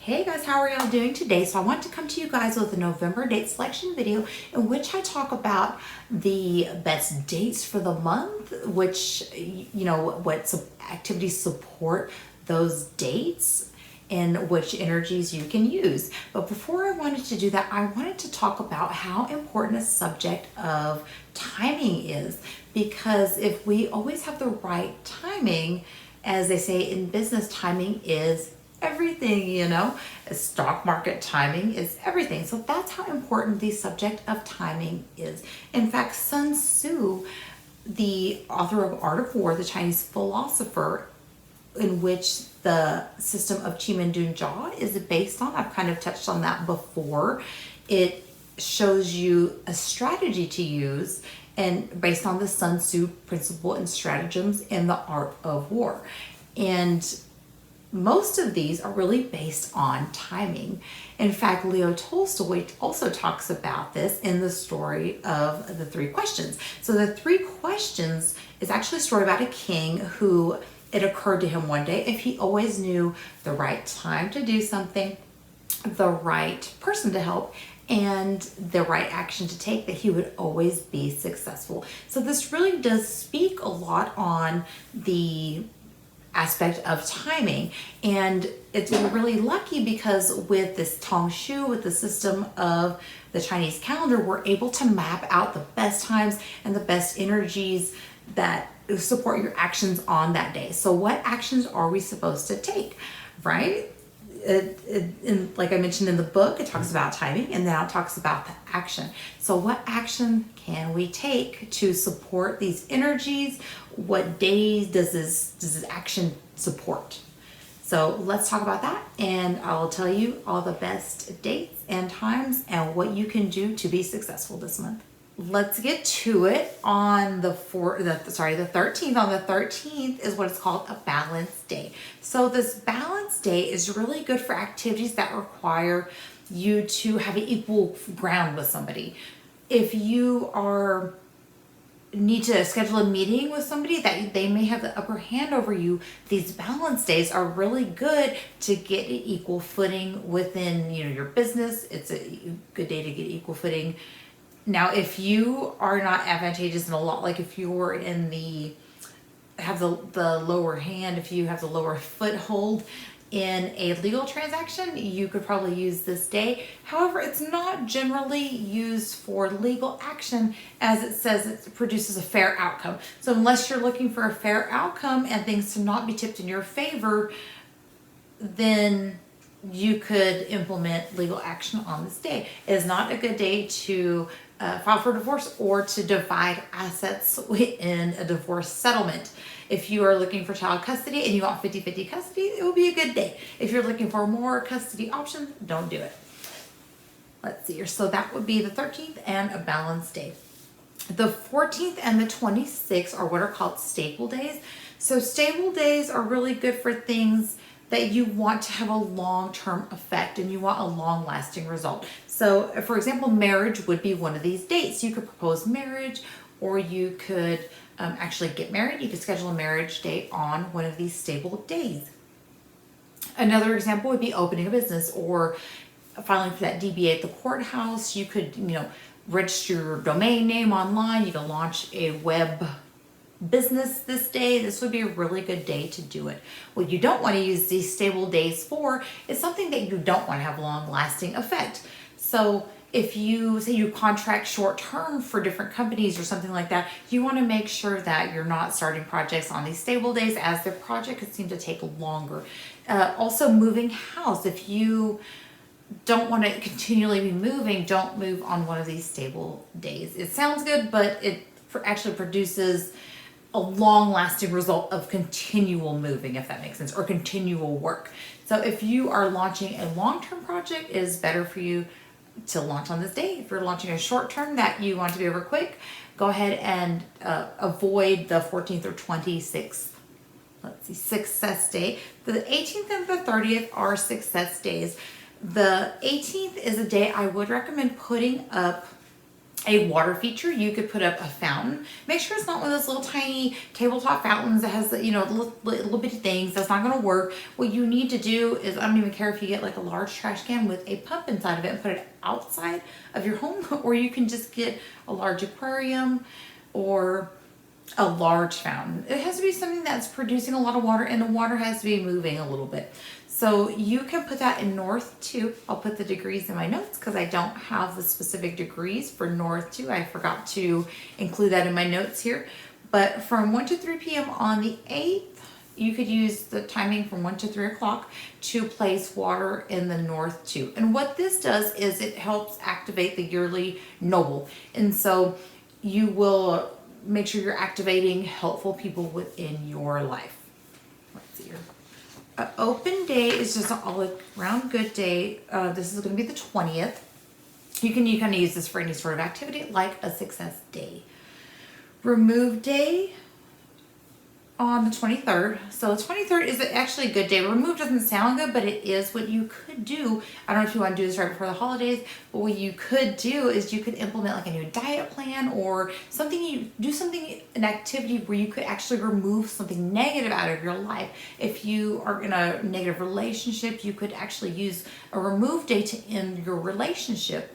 Hey guys, how are y'all doing today? So I want to come to you guys with a November date selection video in which I talk about the best dates for the month, which, what activities support those dates and which energies you can use. But before I wanted to do that, I wanted to talk about how important a subject of timing is, because if we always have the right timing, as they say in business, timing is everything, stock market timing is everything. So that's how important the subject of timing is. In fact, Sun Tzu, the author of Art of War, the Chinese philosopher, in which the system of Qi Dun Jia is based on, I've kind of touched on that before. It shows you a strategy to use and based on the Sun Tzu principle and stratagems in the art of war. And most of these are really based on timing. In fact, Leo Tolstoy also talks about this in the story of the Three Questions. So the Three Questions is actually a story about a king who it occurred to him one day, if he always knew the right time to do something, the right person to help, and the right action to take, that he would always be successful. So this really does speak a lot on the aspect of timing, and it's really lucky because with this Tong Shu, with the system of the Chinese calendar, we're able to map out the best times and the best energies that support your actions on that day. So what actions are we supposed to take, right? Like I mentioned in the book, it talks about timing, and now it talks about the action. So what action can we take to support these energies? What days does this action support? So let's talk about that, and I'll tell you all the best dates and times and what you can do to be successful this month. Let's get to it. On the 13th. On the 13th is what is called a balanced day. So this balanced day is really good for activities that require you to have an equal ground with somebody. If you need to schedule a meeting with somebody that they may have the upper hand over you, these balance days are really good to get an equal footing within your business. It's a good day to get equal footing. Now, if you are not advantageous in a lot, like if you were have the lower hand, if you have the lower foothold in a legal transaction, you could probably use this day. However, it's not generally used for legal action, as it says it produces a fair outcome. So unless you're looking for a fair outcome and things to not be tipped in your favor, then you could implement legal action on this day. It is not a good day to file for divorce or to divide assets in a divorce settlement. If you are looking for child custody and you want 50-50 custody, it will be a good day. If you're looking for more custody options, don't do it. Let's see here. So that would be the 13th and a balanced day. The 14th and the 26th are what are called staple days. So staple days are really good for things that you want to have a long-term effect and you want a long-lasting result. So, for example, marriage would be one of these dates. You could propose marriage, or you could actually get married. You could schedule a marriage date on one of these stable days. Another example would be opening a business or filing for that DBA at the courthouse. You could, register your domain name online. You can launch a web business this day. This would be a really good day to do it. What you don't want to use these stable days for is something that you don't want to have long lasting effect. So if you say you contract short term for different companies or something like that, you want to make sure that you're not starting projects on these stable days, as their project could seem to take longer. Also, moving house. If you don't want to continually be moving, don't move on one of these stable days. It sounds good, but it actually produces a long-lasting result of continual moving, if that makes sense, or continual work. So if you are launching a long-term project, it is better for you to launch on this day. If you're launching a short-term that you want to be over quick, go ahead and avoid the 14th or 26th. Let's see, success day. The 18th and the 30th are success days. The 18th is a day I would recommend putting up a water feature. You could put up a fountain. Make sure it's not one of those little tiny tabletop fountains that has, little bitty things. That's not going to work. What you need to do is, I don't even care if you get like a large trash can with a pump inside of it and put it outside of your home, or you can just get a large aquarium or a large fountain. It has to be something that's producing a lot of water, and the water has to be moving a little bit. So you can put that in North 2. I'll put the degrees in my notes because I don't have the specific degrees for North 2. I forgot to include that in my notes here. But from 1 to 3 p.m. on the 8th, you could use the timing from 1 to 3 o'clock to place water in the North 2. And what this does is it helps activate the yearly noble. And so you will make sure you're activating helpful people within your life. Let's see here. An open day is just an all around good day. This is going to be the 20th. You can kind of use this for any sort of activity like a success day. Remove day on the 23rd. So the 23rd is actually a good day. Remove doesn't sound good, but it is what you could do. I don't know if you want to do this right before the holidays, but what you could do is you could implement like a new diet plan or something, an activity where you could actually remove something negative out of your life. If you are in a negative relationship, you could actually use a remove day to end your relationship.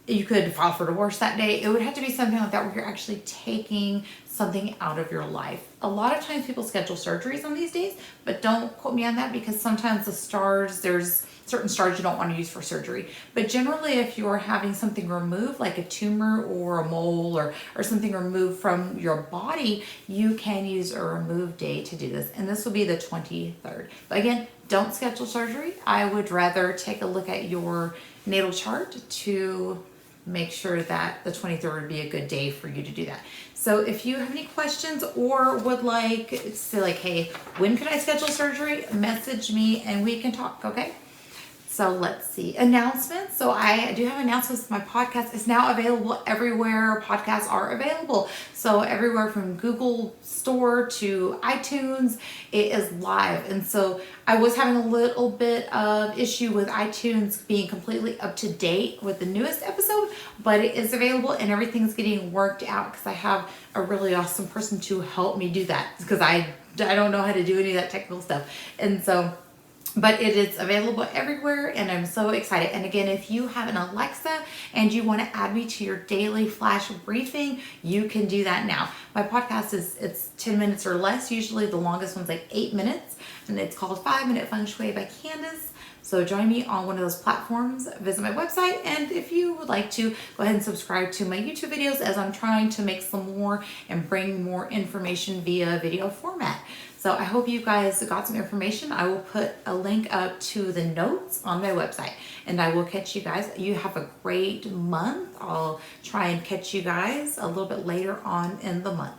You could file for divorce that day. It would have to be something like that where you're actually taking something out of your life. A lot of times people schedule surgeries on these days, but don't quote me on that because sometimes the stars, there's certain stars you don't want to use for surgery. But generally, if you're having something removed, like a tumor or a mole or something removed from your body, you can use a remove day to do this. And this will be the 23rd. But again, don't schedule surgery. I would rather take a look at your natal chart to make sure that the 23rd would be a good day for you to do that. So if you have any questions or would like to say like, hey, when can I schedule surgery? Message me and we can talk, okay? So let's see. Announcements. So I do have announcements. My podcast is now available everywhere podcasts are available. So everywhere from Google Store to iTunes, it is live. And so I was having a little bit of issue with iTunes being completely up to date with the newest episode, but it is available and everything's getting worked out because I have a really awesome person to help me do that because I don't know how to do any of that technical stuff. And so but it is available everywhere and I'm so excited. And again, if you have an Alexa and you want to add me to your daily flash briefing, you can do that now. My podcast it's 10 minutes or less. Usually the longest one's like 8 minutes and it's called 5 Minute Feng Shui by Candace. So join me on one of those platforms, visit my website, and if you would like to, go ahead and subscribe to my YouTube videos as I'm trying to make some more and bring more information via video format. So I hope you guys got some information. I will put a link up to the notes on my website and I will catch you guys. You have a great month. I'll try and catch you guys a little bit later on in the month.